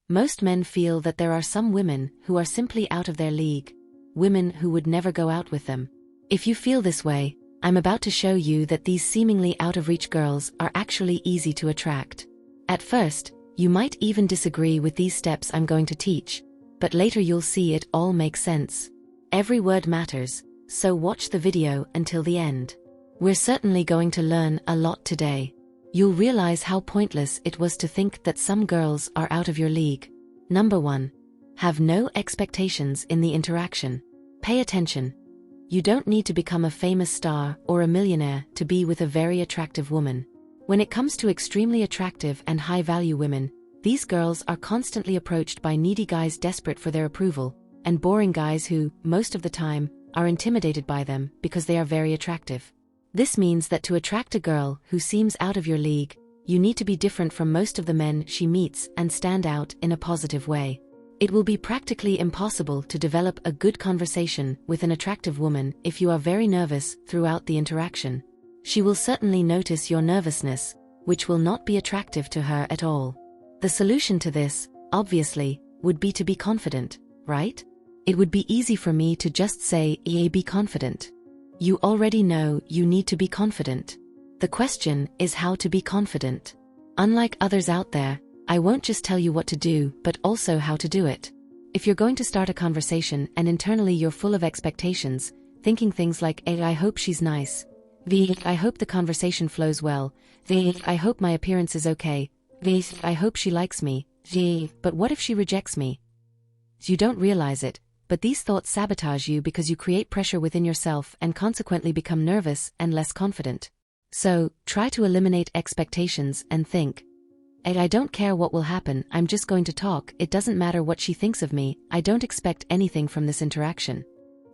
Most men feel that there are some women who are simply out of their league, women who would never go out with them. If you feel this way, I'm about to show you that these seemingly out-of-reach girls are actually easy to attract. At first, you might even disagree with these steps I'm going to teach, but later you'll see it all makes sense. Every word matters, so watch the video until the end. We're certainly going to learn a lot today. You'll realize how pointless it was to think that some girls are out of your league. Number 1. Have no expectations in the interaction. Pay attention. You don't need to become a famous star or a millionaire to be with a very attractive woman. When it comes to extremely attractive and high-value women, these girls are constantly approached by needy guys desperate for their approval, and boring guys who, most of the time, are intimidated by them because they are very attractive. This means that to attract a girl who seems out of your league, you need to be different from most of the men she meets and stand out in a positive way. It will be practically impossible to develop a good conversation with an attractive woman if you are very nervous throughout the interaction. She will certainly notice your nervousness, which will not be attractive to her at all. The solution to this, obviously, would be to be confident, right? It would be easy for me to just say, "Yeah, be confident." You already know you need to be confident. The question is how to be confident. Unlike others out there, I won't just tell you what to do, but also how to do it. If you're going to start a conversation and internally you're full of expectations, thinking things like, A, I hope she's nice. V, I hope the conversation flows well. V, I hope my appearance is okay. V, I hope she likes me. G, but what if she rejects me? You don't realize it, but these thoughts sabotage you because you create pressure within yourself and consequently become nervous and less confident. So, try to eliminate expectations and think, I don't care what will happen, I'm just going to talk, it doesn't matter what she thinks of me, I don't expect anything from this interaction.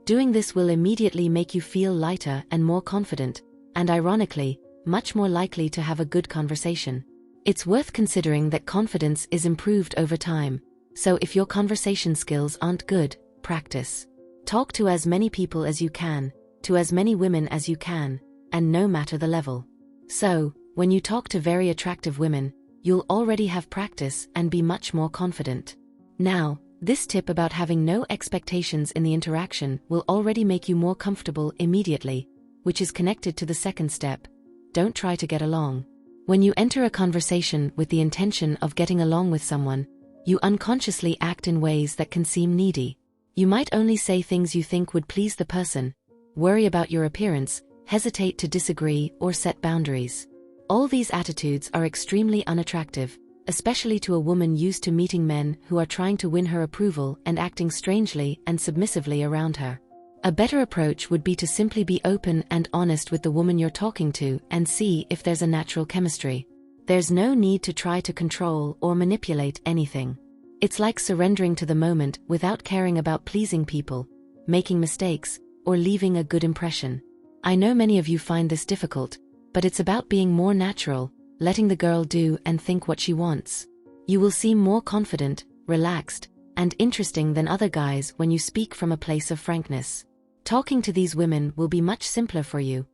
Doing this will immediately make you feel lighter and more confident, and ironically, much more likely to have a good conversation. It's worth considering that confidence is improved over time, so if your conversation skills aren't good, practice. Talk to as many people as you can, to as many women as you can, and no matter the level. So, when you talk to very attractive women, you'll already have practice and be much more confident. Now, this tip about having no expectations in the interaction will already make you more comfortable immediately, which is connected to the second step. Don't try to get along. When you enter a conversation with the intention of getting along with someone, you unconsciously act in ways that can seem needy. You might only say things you think would please the person, worry about your appearance, hesitate to disagree, or set boundaries. All these attitudes are extremely unattractive, especially to a woman used to meeting men who are trying to win her approval and acting strangely and submissively around her. A better approach would be to simply be open and honest with the woman you're talking to and see if there's a natural chemistry. There's no need to try to control or manipulate anything. It's like surrendering to the moment without caring about pleasing people, making mistakes, or leaving a good impression. I know many of you find this difficult, but it's about being more natural, letting the girl do and think what she wants. You will seem more confident, relaxed, and interesting than other guys when you speak from a place of frankness. Talking to these women will be much simpler for you.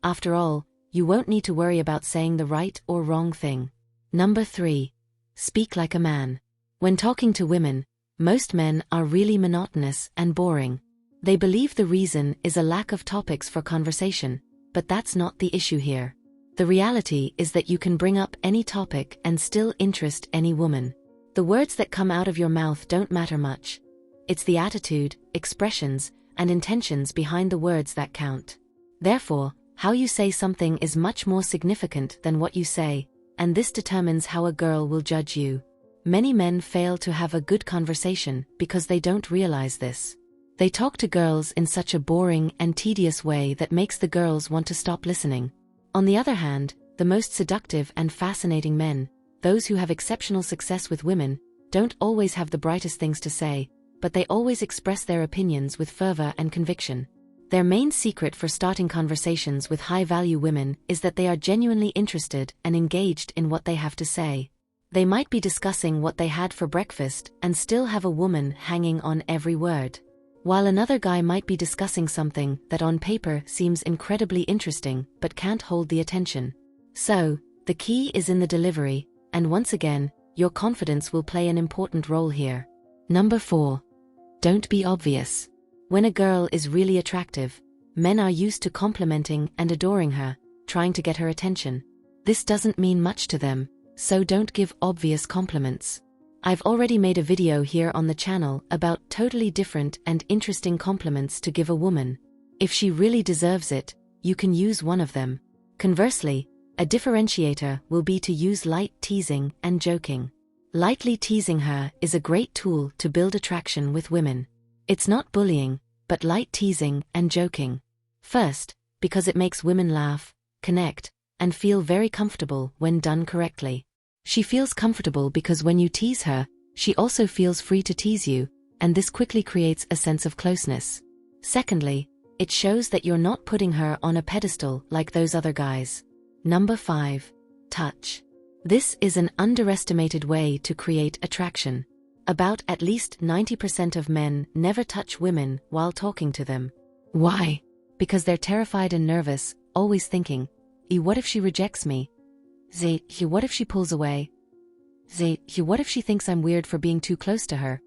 After all, you won't need to worry about saying the right or wrong thing. Number 3. Speak like a man. When talking to women, most men are really monotonous and boring. They believe the reason is a lack of topics for conversation, but that's not the issue here. The reality is that you can bring up any topic and still interest any woman. The words that come out of your mouth don't matter much. It's the attitude, expressions, and intentions behind the words that count. Therefore, how you say something is much more significant than what you say, and this determines how a girl will judge you. Many men fail to have a good conversation because they don't realize this. They talk to girls in such a boring and tedious way that makes the girls want to stop listening. On the other hand, the most seductive and fascinating men, those who have exceptional success with women, don't always have the brightest things to say, but they always express their opinions with fervor and conviction. Their main secret for starting conversations with high-value women is that they are genuinely interested and engaged in what they have to say. They might be discussing what they had for breakfast and still have a woman hanging on every word, while another guy might be discussing something that on paper seems incredibly interesting but can't hold the attention. So, the key is in the delivery, and once again, your confidence will play an important role here. Number 4. Don't be obvious. When a girl is really attractive, men are used to complimenting and adoring her, trying to get her attention. This doesn't mean much to them, so don't give obvious compliments. I've already made a video here on the channel about totally different and interesting compliments to give a woman. If she really deserves it, you can use one of them. Conversely, a differentiator will be to use light teasing and joking. Lightly teasing her is a great tool to build attraction with women. It's not bullying, but light teasing and joking. First, because it makes women laugh, connect, and feel very comfortable when done correctly. She feels comfortable because when you tease her, she also feels free to tease you, and this quickly creates a sense of closeness. Secondly, it shows that you're not putting her on a pedestal like those other guys. Number 5. Touch. This is an underestimated way to create attraction. About at least 90% of men never touch women while talking to them. Why? Because they're terrified and nervous, always thinking, what if she rejects me? What if she pulls away? What if she thinks I'm weird for being too close to her?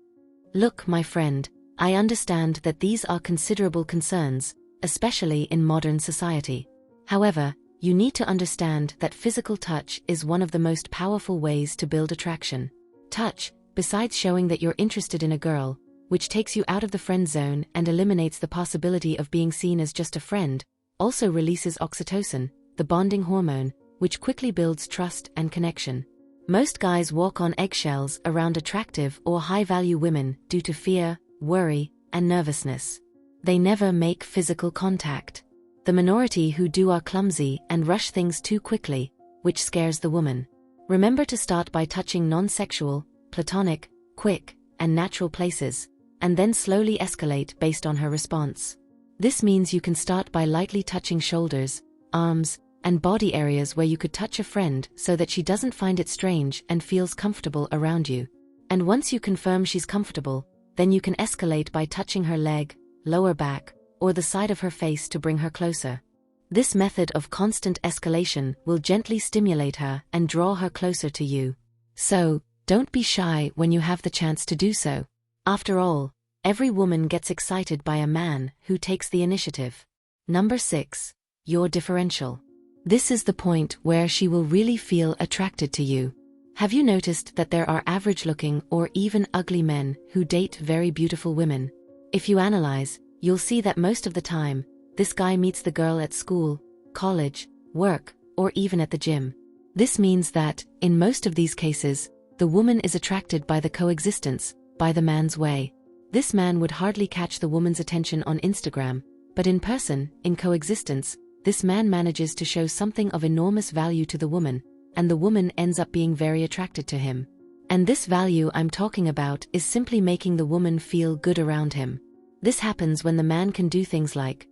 Look, my friend, I understand that these are considerable concerns, especially in modern society. However, you need to understand that physical touch is one of the most powerful ways to build attraction. Touch, besides showing that you're interested in a girl, which takes you out of the friend zone and eliminates the possibility of being seen as just a friend, also releases oxytocin, the bonding hormone, which quickly builds trust and connection. Most guys walk on eggshells around attractive or high-value women due to fear, worry, and nervousness. They never make physical contact. The minority who do are clumsy and rush things too quickly, which scares the woman. Remember to start by touching non-sexual, platonic, quick, and natural places, and then slowly escalate based on her response. This means you can start by lightly touching shoulders, arms, and body areas where you could touch a friend so that she doesn't find it strange and feels comfortable around you. And once you confirm she's comfortable, then you can escalate by touching her leg, lower back, or the side of her face to bring her closer. This method of constant escalation will gently stimulate her and draw her closer to you. So, don't be shy when you have the chance to do so. After all, every woman gets excited by a man who takes the initiative. Number 6. Your differential. This is the point where she will really feel attracted to you. Have you noticed that there are average-looking or even ugly men who date very beautiful women? If you analyze, you'll see that most of the time, this guy meets the girl at school, college, work, or even at the gym. This means that, in most of these cases, the woman is attracted by the coexistence, by the man's way. This man would hardly catch the woman's attention on Instagram, but in person, in coexistence, this man manages to show something of enormous value to the woman, and the woman ends up being very attracted to him. And this value I'm talking about is simply making the woman feel good around him. This happens when the man can do things like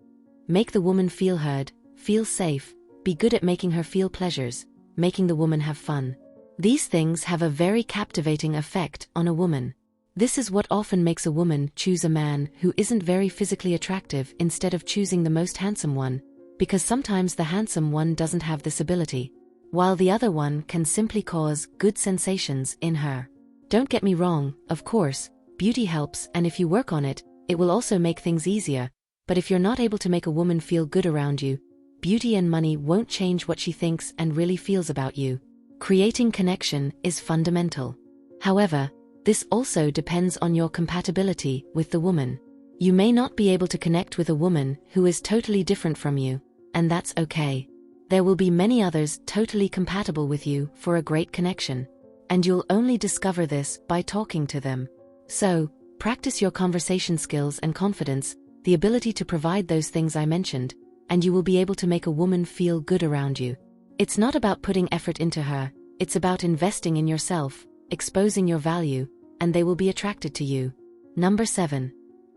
make the woman feel heard, feel safe, be good at making her feel pleasures, making the woman have fun. These things have a very captivating effect on a woman. This is what often makes a woman choose a man who isn't very physically attractive instead of choosing the most handsome one, because sometimes the handsome one doesn't have this ability, while the other one can simply cause good sensations in her. Don't get me wrong, of course, beauty helps, and if you work on it, it will also make things easier, but if you're not able to make a woman feel good around you, beauty and money won't change what she thinks and really feels about you. Creating connection is fundamental. However, this also depends on your compatibility with the woman. You may not be able to connect with a woman who is totally different from you, and that's okay. There will be many others totally compatible with you for a great connection, and you'll only discover this by talking to them. So, practice your conversation skills and confidence, the ability to provide those things I mentioned, and you will be able to make a woman feel good around you. It's not about putting effort into her, it's about investing in yourself, exposing your value, and they will be attracted to you. Number 7.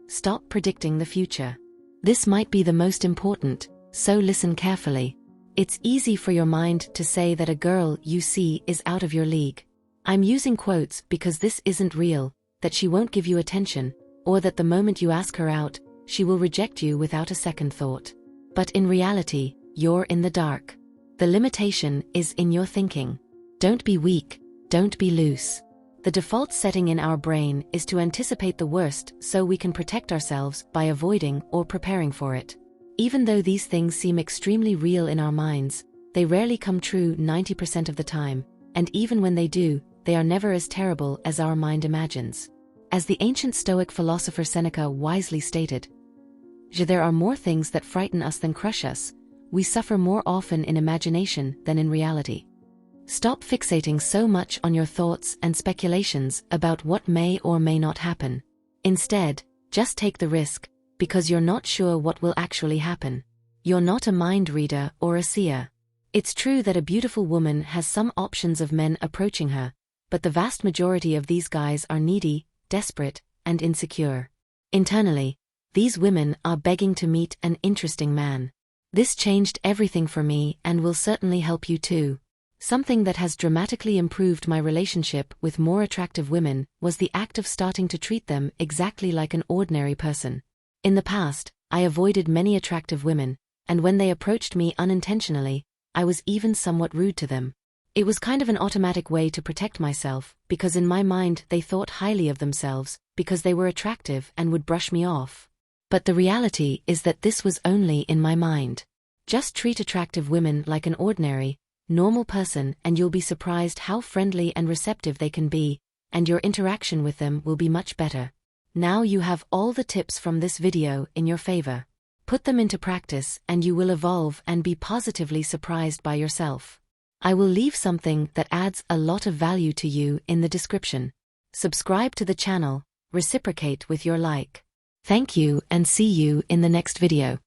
Stop predicting the future. This might be the most important, so listen carefully. It's easy for your mind to say that a girl you see is out of your league. I'm using quotes because this isn't real, that she won't give you attention, or that the moment you ask her out, she will reject you without a second thought. But in reality, you're in the dark. The limitation is in your thinking. Don't be weak, don't be loose. The default setting in our brain is to anticipate the worst so we can protect ourselves by avoiding or preparing for it. Even though these things seem extremely real in our minds, they rarely come true 90% of the time, and even when they do, they are never as terrible as our mind imagines. As the ancient Stoic philosopher Seneca wisely stated, "There are more things that frighten us than crush us. We suffer more often in imagination than in reality." Stop fixating so much on your thoughts and speculations about what may or may not happen. Instead, just take the risk, because you're not sure what will actually happen. You're not a mind reader or a seer. It's true that a beautiful woman has some options of men approaching her, but the vast majority of these guys are needy, desperate, and insecure. Internally, these women are begging to meet an interesting man. This changed everything for me and will certainly help you too. Something that has dramatically improved my relationship with more attractive women was the act of starting to treat them exactly like an ordinary person. In the past, I avoided many attractive women, and when they approached me unintentionally, I was even somewhat rude to them. It was kind of an automatic way to protect myself, because in my mind they thought highly of themselves, because they were attractive and would brush me off. But the reality is that this was only in my mind. Just treat attractive women like an ordinary, normal person and you'll be surprised how friendly and receptive they can be, and your interaction with them will be much better. Now you have all the tips from this video in your favor. Put them into practice and you will evolve and be positively surprised by yourself. I will leave something that adds a lot of value to you in the description. Subscribe to the channel, reciprocate with your like. Thank you and see you in the next video.